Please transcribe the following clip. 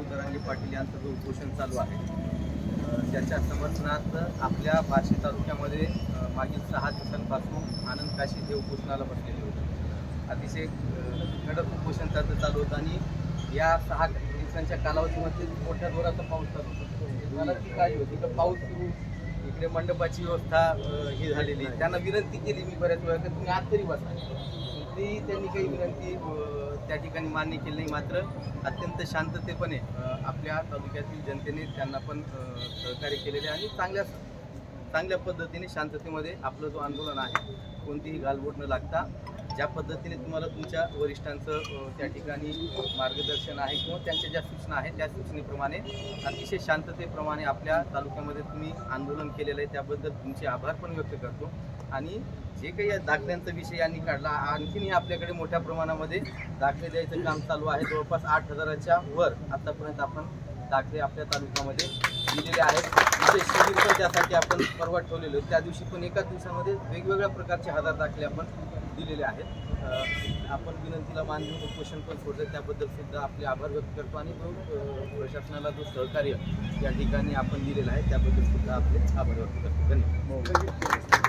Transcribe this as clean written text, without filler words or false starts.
जरांगे पाटील यांचं जो उपोषण चालू आहे त्याच्या समर्थनार्थ आपल्या बार्शी तालुक्यामध्ये मागील 6 दिवसांपासून आनंद काशी हे उपोषणाला बसलेले होते। अतिशय कडक उपोषण त्याचं चालू होतं आणि या 6 दिवसांच्या कालावधीमध्ये मोठ्या जोराचा पाऊस चालू होता। मला ती काय होती की पाऊस सुरू, इकडे मंडपाची व्यवस्था ही झालेली, त्यांना विनंती केली मी बऱ्याच वेळा की तुम्ही आत तरी बसा, ती त्यांनी काही विनंती त्या ठिकाणी मान्य केली नाही। मात्र अत्यंत शांततेपणे आपल्या तालुक्यातील जनतेने त्यांना पण सहकार्य केलेले आणि चांगल्या पद्धतीने शांततेमध्ये आपलं जो आंदोलन आहे कोणतीही गालबोट न लागता ज्या पद्धतीने तुम्हाला तुमच्या वरिष्ठांचं त्या ठिकाणी मार्गदर्शन आहे किंवा त्यांच्या ज्या सूचना आहेत त्या सूचनेप्रमाणे अतिशय शांततेप्रमाणे आपल्या तालुक्यामध्ये तुम्ही आंदोलन केलेलं आहे त्याबद्दल तुमचे आभार पण व्यक्त करतो। आणि जे काही या दाखल्यांचा विषय यांनी काढला, आणखीनही आपल्याकडे मोठ्या प्रमाणामध्ये दाखले द्यायचं काम चालू आहे। जवळपास 8,000च्या वर आतापर्यंत आपण दाखले आपल्या तालुक्यामध्ये दिलेले आहेत। विशेष शिबिर पण त्यासाठी आपण परवा ठेवलेलो, त्या दिवशी पण एकाच दिवसामध्ये वेगवेगळ्या प्रकारचे 1000 दाखले आपण दिलेले आहेत। आपण विनंतीला मान देऊन उपोषण पण सोडलं त्याबद्दल सुद्धा आपले आभार व्यक्त करतो आणि जो प्रशासनाला जो सहकार्य या ठिकाणी आपण दिलेलं आहे त्याबद्दल सुद्धा आपले आभार व्यक्त करतो। धन्यवाद।